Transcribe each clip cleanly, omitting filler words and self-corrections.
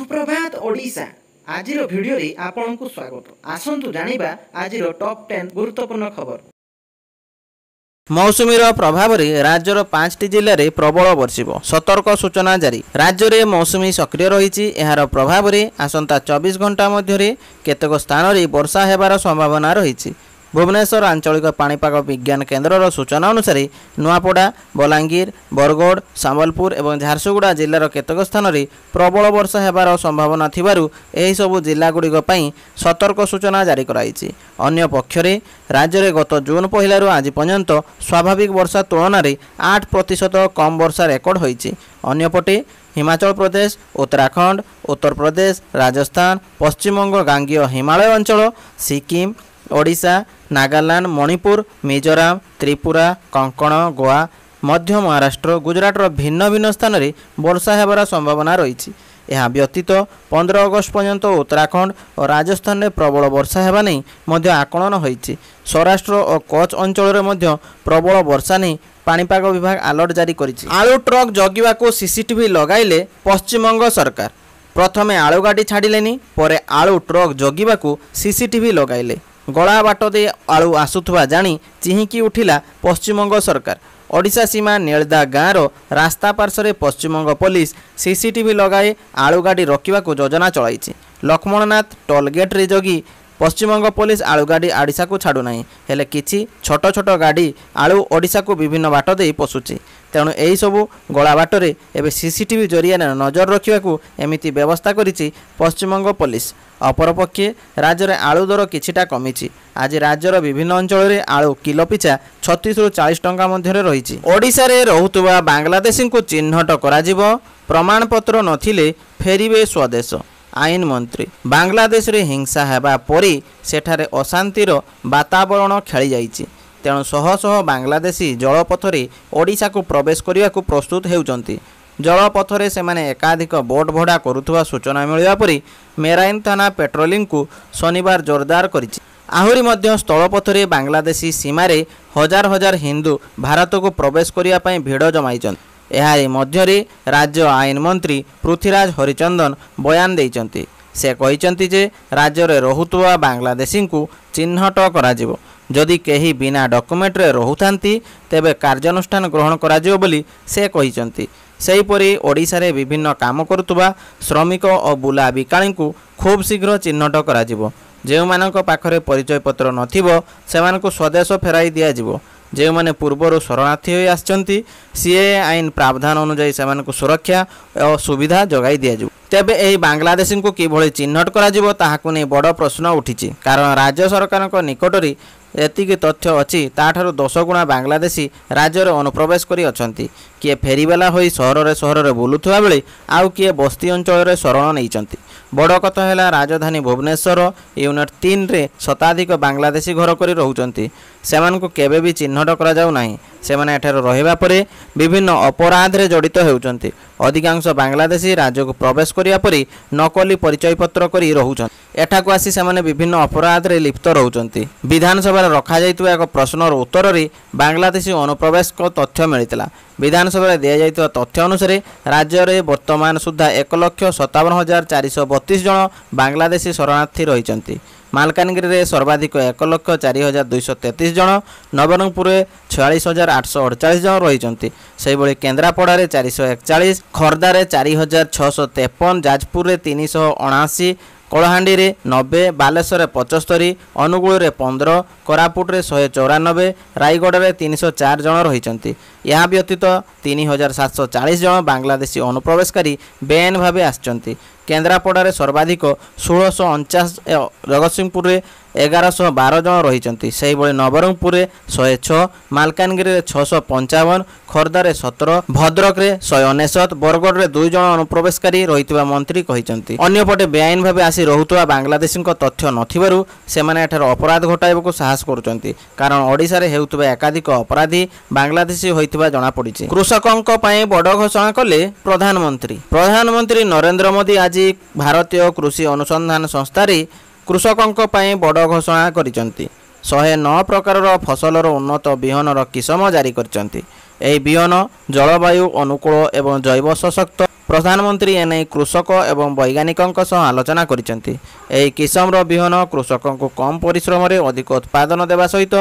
सुप्रभात ओडिशा आज भिडियो रे आपन को स्वागत। आसंतु जानिबा आज टॉप 10 गुरुत्वपूर्ण खबर। मौसुमीर प्रभाव में राज्यर 5टी जिले में प्रबल वर्षिब सतर्क सूचना जारी। राज्य में मौसुमी सक्रिय रही। यार प्रभाव में आसंता 24 घंटा मध्य केतक स्थान में वर्षा हेबार संभावना रही। भुवनेश्वर आंचलिक पाणीपाग विज्ञान केन्द्रर सूचना अनुसार नुआपड़ा, बलांगीर, बरगढ़, संबलपुर और झारसुगुड़ा जिलार केतक स्थान में प्रबल वर्षा हेबार संभावना थिबारु एही सबु जिलागुड़िक पई सतर्क सूचना जारी कराइछि। अन्य पक्षरे राज्य में गत जून पहिलारु आज पर्यंत स्वाभाविक वर्षा तुलन में 8% कम वर्षा रेकर्ड होइछि। अन्यपटे हिमाचल प्रदेश, उत्तराखंड, उत्तर प्रदेश, राजस्थान, पश्चिमबंग, गांगेय हिमालय अंचल, सिक्किम, ओडिशा, नागालैंड, मणिपुर, मिजोराम, त्रिपुरा, कोंकण, गोवा, मध्य महाराष्ट्र, गुजरातर भिन्न भिन्न स्थान में वर्षा हेबार संभावना रही। यह व्यतीत 15 अगस्त पर्यंत उत्तराखंड और राजस्थान में प्रबल वर्षा हेबा नहीं मध्य आकलन होइछि। सौराष्ट्र और कच्छ अंचल में प्रबल वर्षा नहीं पाणीपाग विभाग अलर्ट जारी करिछि। आलू ट्रक जगिबाको सीसीटीवी लगाइले पश्चिमबंग सरकार। प्रथमे आलू गाड़ी छाड़िलेनी, परे आलू ट्रक जगिबाको सीसीटीवी लगाइले। गला बाट दे आलू आसुथुवा जानी चिहिकी उठिला पश्चिमबंग सरकार। ओडिशा सीमा नेलदा गाँवर रास्ता पार्श्वे पश्चिमबंग पुलिस सीसीटीवी लगाई आलू गाड़ी रखा योजना चलाई। लक्ष्मणनाथ टोलगेट रे जगी पश्चिमबंग पुलिस आलू गाड़ी ओडिशा को छाड़ू नहीं, हेले किछि छोट छोट गाड़ी आलू ओडिशा को विभिन्न बाट दे पशुची। तेणु यही सबू गला बाटरे एवं सीसीटीवी जरिया नजर रखा एमिति व्यवस्था करिछि पश्चिमबंग पुलिस। अपरपक्षे राज्य में आलू दर किछिटा कमिछि। आज राज्यर विभिन्न अंचल में आलू किलो पिछा 36 ରୁ 40 टंका मध्य रही। ओडिशा रे रहुतुबा बांग्लादेशी को चिन्हट करा प्रमाणपत्र नथिले फेरिबे स्वदेश। आईन मंत्री बांग्लादेश रे हिंसा हेबा परी सेठारे अशांतिर वातावरण खेली जाइछि। तेणु शह शह बांग्लादेशी जलपथरे ओडिशा को प्रवेश करने को प्रस्तुत होउचंती। जलपथरे सेमाने एकाधिक बोट भड़ा करुथुवा सूचना मिलवा परी मेराइन थाना पेट्रोलिंग को शनिवार जोरदार करिछि। आहुरी मध्य स्थलपथरे बांग्लादेशी सीमारे हजार हजार हिंदू भारत को प्रवेश करने पई भिड़ जमाइछन्ति। एहारी मध्यरे राज्य आईन मंत्री पृथ्वीराज हरिचंदन बयान देइछन्ति। से कहिछन्ति जे राज्य रे रहुतुवा बांग्लादेशी को चिन्हट कराजिबो। जदि केही बिना डॉक्यूमेंट रे रहुथांती तेबे कार्यानुष्ठान ग्रहण कराजिबो बोली से कहिछन्ति। सेहीपरि ओडिशा रे विभिन्न काम करुतुवा श्रमिक और बुला बिकाली को खूब शीघ्र चिन्हट कराजिबो। जेउ मानक पाखरे परिचय पत्र नथिबो सेमानकु स्वदेश फेराई दियाजिबो। जो मैंने पूर्वर शरणार्थी हो आसचंती सीए आईन प्रावधान अनुजाई सेमानकु सुरक्षा और सुविधा जगाई दियाजिबो। तेबे एही बांग्लादेशी को किभଳି चिन्हट कराजिबो ताहाकु नै बड़ प्रश्न उठिछि। कारण राज्य सरकारक निकटरी एतिकी तथ्य अच्छी ताठारु 10 गुणा बांग्लादेशी राज्य में अनुप्रवेश करी अछंती। किए फेरीवाला होई सहर रे बुलुथुवा बेले आउ किए बस्ती अंचल रे शरण नैचंती। बड़ कथा है राजधानी भुवनेश्वर यूनिट 3 रे शताधिक बांग्लादेशी घर करी रहउचंती। सेमानकु केबे भी चिन्हट करा जाउ नाही। सेमाने एठार रहिबा परे विभिन्न अपराध रे जड़ित हेउचंती। अधिकांश बांग्लादेशी राज्य को प्रवेश करिया परी नकली परिचय पत्र करी रहउचंती। एठाकु आसी सेमाने विभिन्न अपराध रे लिप्त रहउचंती। विधानसभा रखा जाइतुवा एक प्रश्नर उत्तर रे बांग्लादेशी अनुप्रवेश को तथ्य मिलितला। विधानसभा दिया जाइतुवा तथ्य अनुसार राज्य में वर्तमान सुधा 1,57,432 जन बांग्लादेशी शरणार्थी रहिचंती। मालकानगिरी में सर्वाधिक 1,04,233 जन, नवरंगपुर 46,848 जन रहिचंती। सेहिभଳି केन्द्रापड़ा 441, खर्दा 4,653, जाजपुर 379, कलाहांडी 90, बालेश्वर 75, अनुगुल 15, कोरापुट 194, रायगढ़ 304 जन रहिचंती। यह व्यतीत 3,740 जन बांग्लादेशी अनुप्रवेशकारी बेआईन भाव आसचंती। केन्द्रापड़ा सर्वाधिक 1,649, जगतसिंहपुर 1,112 जन रहिचंती। सेहिभଳି नवरंगपुर 106, मालकानगिरी 655, खर्दा 17, भद्रक 199, बरगढ़ 2 जन अनुप्रवेशकारी रहितबा मंत्री कहिचंती। अन्यपटे बेआईन भाव आसी रहुतबा बांग्लादेशी तथ्य नथिबारु सेमाने एठार अपराध घटाइबाकू साहस करुचंती। कारण ओडिशा रे हेउतबा एकाधिक अपराधी बांग्लादेशी होइतबा जणा पड़िछि। कृषकंक पई बड़ घोषणा कले प्रधानमंत्री नरेंद्र मोदी आज भारतीय कृषि अनुसंधान संस्था कृषकंक पई बड़ घोषणा करिसंती। 109 प्रकारर फसलर उन्नत बिहनर किसम जारी करिसंती। एही बिहन जलवायु अनुकूल एवं जैव सशक्त प्रधानमंत्री एने कृषक एवं वैज्ञानिकों सह आलोचना करिसेंती। एही किसमर बिहन कृषकों को कम परिश्रम रे अधिक उत्पादन देवा सहित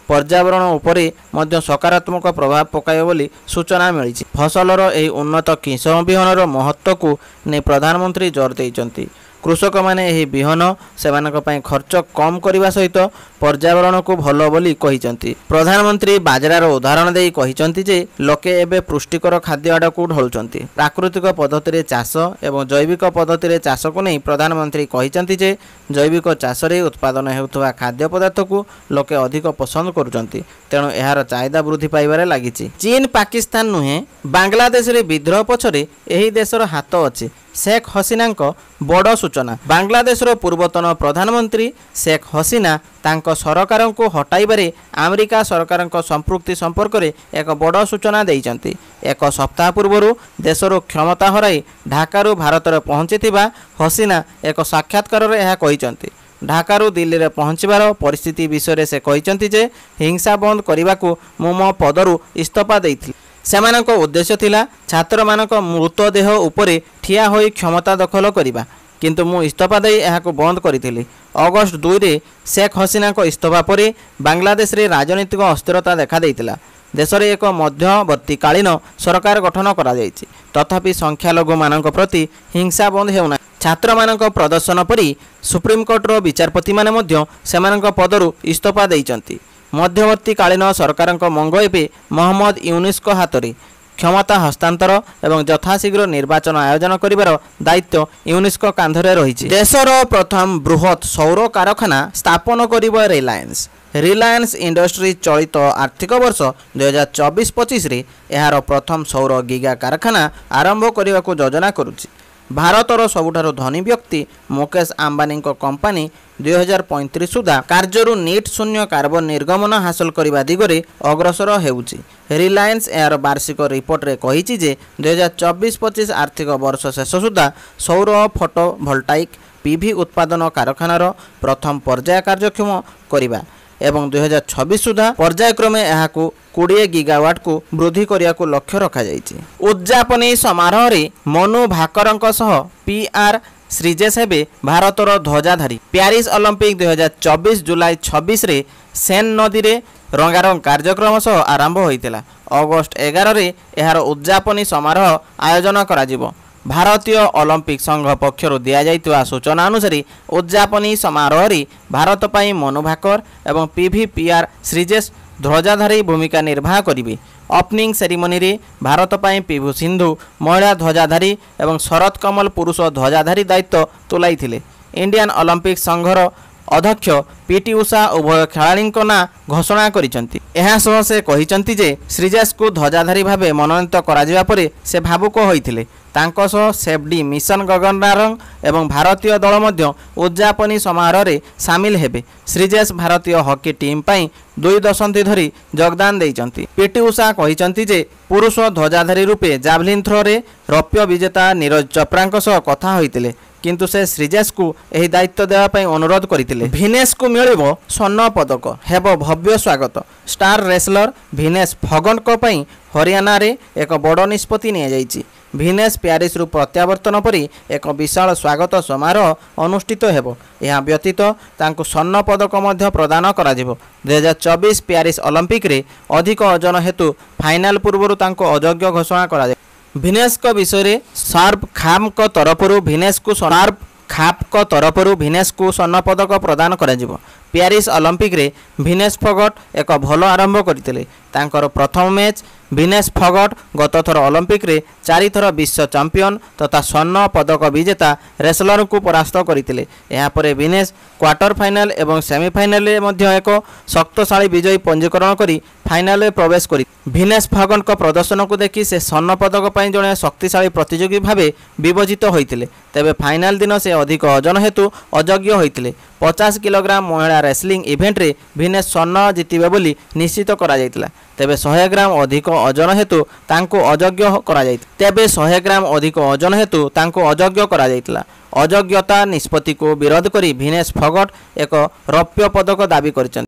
पर्यावरण उपरे मध्य सकारात्मक प्रभाव पकाइब बोली सूचना मिली। फसलर एही उन्नत किसम बिहनर महत्व को ने प्रधानमंत्री जोर देइचंती। कृषक माने एही बिहन सेमानक पई खर्च कम करने सहित पर्यावरण को भल बोली कहिसंती। प्रधानमंत्री बाजरार उदाहरण देई कहिसंती जे लोके एबे पुष्टिकर खाद्य आड़कू ढलुचंती। प्राकृतिक पद्धति रे चाष एवं जैविक पद्धति रे चाष को नहीं प्रधानमंत्री कहिसंती जे जैविक चाष रे उत्पादन हेउथबा खाद्य पदार्थ को लोके अधिक पसंद करुचंती, तेणु एहार चाहिदा वृद्धि पाइबारे लागिछि। चीन पाकिस्तान नुहे बांग्लादेश रे विद्रोह पछरे एही देशर हाथ अछि। शेख हसीना बड़ सूचना। बांग्लादेशर पूर्वतन प्रधानमंत्री शेख हसीना तांको सरकार को हटाइबारे अमेरिका सरकार संपृक्ति संपर्क में एक बड़ सूचना देइचंती। एक सप्ताह पूर्व देशर क्षमता हराई ढाकारु भारत में पहुंची हसीना एक साक्षात्कार में यह कहिचंती। ढाकारु दिल्ली में पहुंचबार परिस्थिति विषय से कहिचंती जे हिंसा बंद करने को मो पदरु इस्तीफा देइथिली। सेमानक उद्देश्य थिला छात्र मानक मृतदेह उपरे ठिया होई क्षमता दखल करिबा, किंतु मु इस्तीफा देई एहाको बंद करिथिली। अगस्त 2 रे शेख हसीना इस्तीफा परे बांग्लादेश रे राजनीतिक अस्थिरता देखा देइतिला। देश में एक मध्यवर्तीकालीन सरकार गठन करा जायछि, तथापि संख्यालघु मानक प्रति हिंसा बंद हेउना। छात्र मानक प्रदर्शन परी सुप्रीमकोर्टर विचारपति माने मध्य सेमानक पदरु इस्तीफा देइचंती। मध्यवर्तीकालीन सरकार मंग एवं मोहम्मद यूनुस हाथ में क्षमता हस्तांतर एवं यथाशीघ्र निर्वाचन आयोजन करिवार दायित्व यूनुस कांधरे रही। देशर प्रथम बृहत सौर कारखाना स्थापन करिब रिलायंस इंडस्ट्री चलित आर्थिक वर्ष 2024-25 रे एहार प्रथम सौर गीगा कारखाना आरंभ करने को योजना करुछि। भारतर सबुठारु धनी व्यक्ति मुकेश अंबानी कंपानी 2035 सुधा कार्य नीट शून्य कार्बन निर्गमन हासिल करने दिगरे अग्रसर हेउछि। रिलायंस एयर वार्षिक रिपोर्ट रे कहिछि जे 2024-25 आर्थिक वर्ष शेष सुधा सौर फोटोवोल्टाइक पीवी उत्पादन कारखानार प्रथम पर्याय कार्यक्षम करिबा एवं 2026 सुधा पर्यायक्रमे एहाकू 20 गीगावाट को वृद्धि करिया को लक्ष्य रखा जायछि। उद्यापनी समारोह रे मनु भाकरंक सह पीआर श्रीजेश हेबे भारतर ध्वजाधारी। प्यारिस ओलंपिक 2024 जुलाई 26 रे सेन नदी रे रंगारंग कार्यक्रम सह आरंभ होइतिला। अगस्त 11 रे एहार उद्यापनी समारोह आयोजन कराजिबो। भारतीय ओलंपिक संघ पक्षर दिया जाइतिवा सूचना अनुसार उद्यापनी समारोह रे भारत पई मनु भाकर एवं पीवीपीआर श्रीजेश ध्वजाधारी भूमिका निर्वाह करिवे। ओपनिंग सेरेमनी रे भारत पई पीवी सिंधु महिला ध्वजाधारी एवं शरत कमल पुरुष ध्वजाधारी दायित्व तुलाइथिले। इंडियन ओलंपिक संघर अध्यक्ष पीटी उषा उभय खेलाड़ी ना घोषणा करिसेंती। एहा सह से कहिसेंती जे श्रीजेश को ध्वजाधारी भावे मनोनीत कराजिबा परे से भावुक होइथिले। तांको सह सेफडी मिशन गगननारंग एवं भारतीय दल मध्य उद्यापनी समारोह रे शामिल हेबे। श्रीजेश भारतीय हॉकी टीम पई 2 दशंधि धरी योगदान देइचंती। पीटी उषा कहिसेंती जे पुरुष ध्वजाधारी रूपे जावलिन थ्रो रे रौप्य विजेता नीरज चोप्रा सह कथा होइतिले, किंतु से श्रीजेश को यह दायित्व देवाई अनुरोध करथिले। भिनेश को मिलिबो स्वर्ण पदक, हेबो भव्य स्वागत। स्टार रेसलर भिनेश फगन को पई हरियाणा रे एक बड़ निष्पत्ति निया जायछि। भिनेश प्यारिस रु प्रत्यावर्तन परी एक विशाल स्वागत समारोह अनुष्ठित हेबो। यह व्यतीत तांको स्वर्ण पदक मध्य प्रदान कराजिबो। 2024 प्यारिस ओलंपिक रे अधिक ओजन हेतु फाइनाल पूर्व तांको अयोग्य घोषणा करा। भिनेश को विषय शार्प खाम को तरफरु भिनेश को शार्प खाप को तरफरु भिनेश को स्वर्ण पदक प्रदान कराजिबो। प्यारिस ओलंपिक रे भिनेश फोगट एक भल आरंभ करथिले। तांकर प्रथम मैच भिनेश फोगट गत थर ओलंपिक रे 4 थर विश्व चैंपियन तथा स्वर्ण पदक विजेता रेसलर को परास्त करथिले। एहा परे भिनेश क्वार्टर फाइनल एवं सेमीफाइनल रे मध्य एक शक्तिशाली विजयी पंजीकरण करी फाइनल रे प्रवेश करी। भिनेश फोगट को प्रदर्शन को देखि से स्वर्ण पदक पई जणे शक्तिशाली प्रतियोगी भावे विभजित होइतिले। तेबे फाइनल दिन से अधिक ओजन हेतु अयोग्य होइतिले। 50 किलोग्राम महिला रेसलिंग इवेंट रे भिनेश स्वर्ण जितिबे बोली निश्चित करा जायतिला। तेबे 100 ग्राम अधिक ओजन हेतु तांको अयोग्य करा जायतिला। तेबे 100 ग्राम अधिक ओजन हेतु तांको अयोग्य करा जायतिला। अयोग्यता निष्पत्ति को विरोध करी भिनेश फोगट एक रौप्य पदक दाबी करिसेंती।